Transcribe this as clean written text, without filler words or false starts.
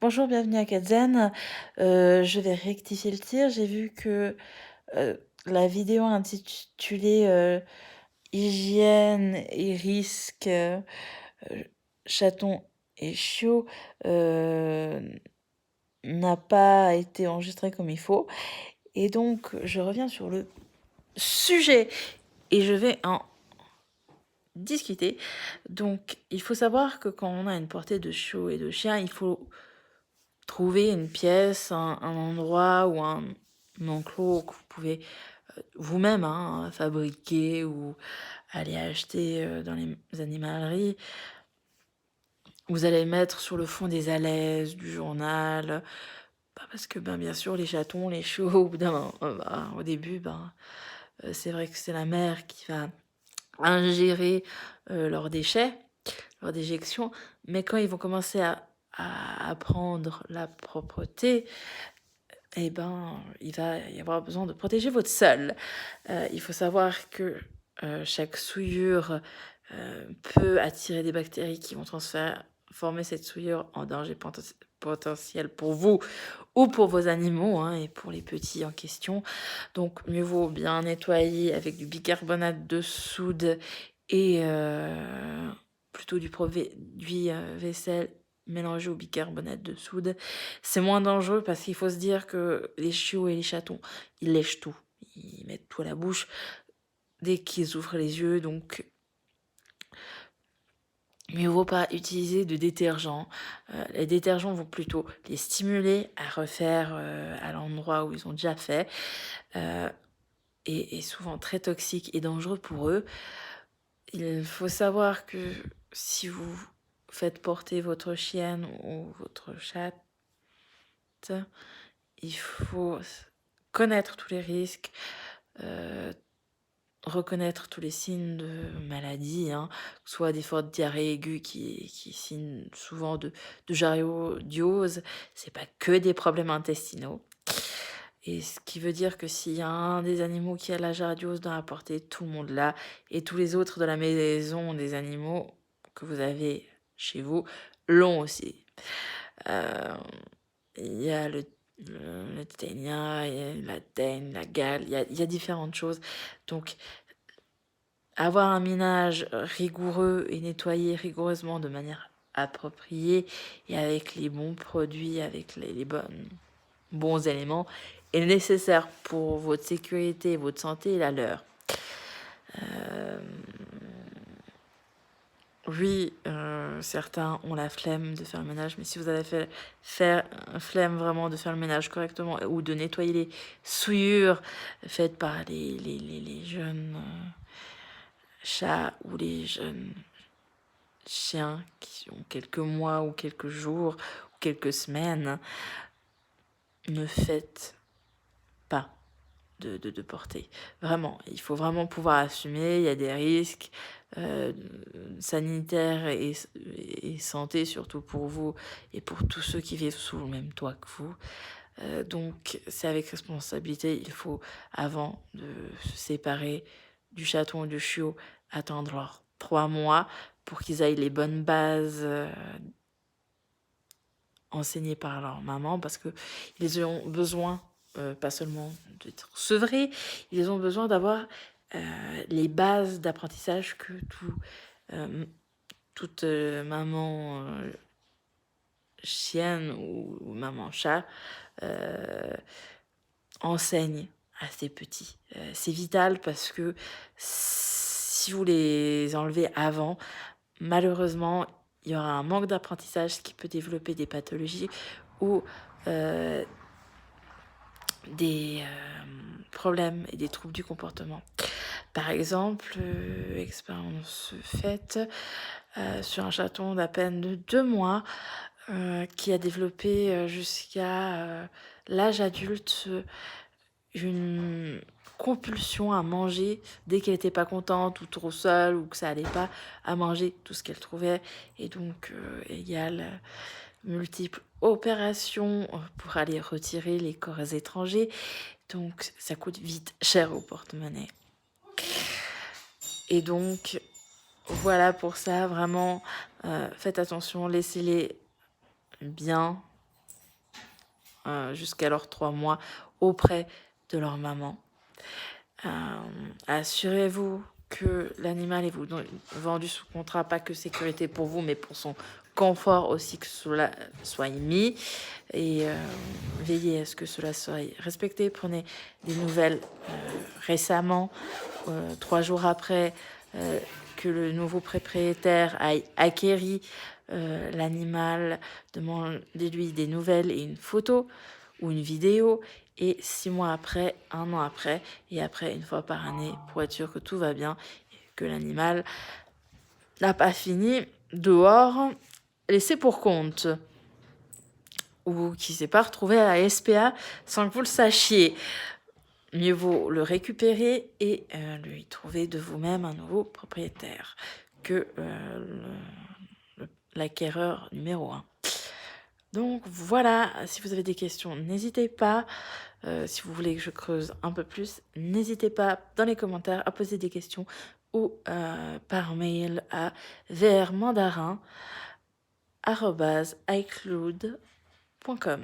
Bonjour, bienvenue à Katzen. Je vais rectifier le tir. J'ai vu que la vidéo intitulée Hygiène et risques chatons et chiots n'a pas été enregistrée comme il faut. Et donc, je reviens sur le sujet et je vais en discuter. Donc, il faut savoir que quand on a une portée de chiots et de chiens, il faut trouver une pièce, un endroit ou un enclos que vous pouvez vous-même fabriquer ou aller acheter dans les animaleries. Vous allez mettre sur le fond des alaises, du journal, parce que bien sûr les chatons, les chiots, au début, c'est vrai que c'est la mère qui va ingérer leurs déchets, leurs déjections, mais quand ils vont commencer à prendre la propreté, il va y avoir besoin de protéger votre sol. Il faut savoir que chaque souillure peut attirer des bactéries qui vont transformer cette souillure en danger potentiel pour vous ou pour vos animaux et pour les petits en question. Donc, mieux vaut bien nettoyer avec du bicarbonate de soude et plutôt du produit vaisselle mélangé au bicarbonate de soude. C'est moins dangereux parce qu'il faut se dire que les chiots et les chatons, ils lèchent tout. Ils mettent tout à la bouche dès qu'ils ouvrent les yeux. Donc, mieux vaut pas utiliser de détergent. Les détergents vont plutôt les stimuler à refaire à l'endroit où ils ont déjà fait. Et souvent très toxiques et dangereux pour eux. Il faut savoir que si vous faites porter votre chienne ou votre chat, il faut connaître tous les risques, reconnaître tous les signes de maladie, soit des fortes diarrhées aiguës qui signent souvent de jardiose. C'est pas que des problèmes intestinaux. Et ce qui veut dire que s'il y a un des animaux qui a la jardiose dans la portée, tout le monde l'a. Et tous les autres de la maison des animaux que vous avez chez vous l'ont aussi. Il y a le ténia, il y a la teigne, la gale, il y a différentes choses. Donc, avoir un ménage rigoureux et nettoyer rigoureusement de manière appropriée et avec les bons produits, avec les bons éléments, est nécessaire pour votre sécurité, votre santé et la leur. Oui, certains ont la flemme de faire le ménage, mais si vous avez faire flemme vraiment de faire le ménage correctement ou de nettoyer les souillures faites par les jeunes chats ou les jeunes chiens qui ont quelques mois ou quelques jours ou quelques semaines, ne faites pas de portée. Vraiment, il faut vraiment pouvoir assumer, il y a des risques sanitaires et santé, surtout pour vous et pour tous ceux qui vivent sous le même toit que vous. Donc, c'est avec responsabilité, il faut, avant de se séparer du chaton ou du chiot, attendre leurs 3 mois pour qu'ils aient les bonnes bases enseignées par leur maman, parce qu'ils ont besoin, pas seulement d'être sevrés, ils ont besoin d'avoir les bases d'apprentissage que toute maman chienne ou maman chat enseigne à ses petits. C'est vital parce que si vous les enlevez avant, malheureusement, il y aura un manque d'apprentissage qui peut développer des pathologies ou des problèmes et des troubles du comportement. Par exemple, expérience faite sur un chaton d'à peine de 2 mois qui a développé jusqu'à l'âge adulte une compulsion à manger dès qu'elle n'était pas contente ou trop seule ou que ça allait pas, à manger tout ce qu'elle trouvait. Et donc, égale multiples opérations pour aller retirer les corps étrangers. Donc, ça coûte vite cher au porte-monnaie. Et donc, voilà pour ça, vraiment, faites attention, laissez-les bien jusqu'à leurs 3 mois auprès de leur maman. Assurez-vous que l'animal est vendu sous contrat, pas que sécurité pour vous, mais pour son confort aussi, que cela soit émis. Et veillez à ce que cela soit respecté. Prenez des nouvelles récemment, 3 jours après que le nouveau propriétaire ait acquéri l'animal. Demandez-lui des nouvelles et une photo ou une vidéo. Et 6 mois après, 1 an après, et après 1 fois par année, pour être sûr que tout va bien, et que l'animal n'a pas fini dehors, laissé pour compte, ou qui ne s'est pas retrouvé à la SPA sans que vous le sachiez. Mieux vaut le récupérer et lui trouver de vous-même un nouveau propriétaire que l'acquéreur numéro 1. Donc voilà, si vous avez des questions, n'hésitez pas. Si vous voulez que je creuse un peu plus, n'hésitez pas dans les commentaires à poser des questions ou par mail à vrmandarin@icloud.com.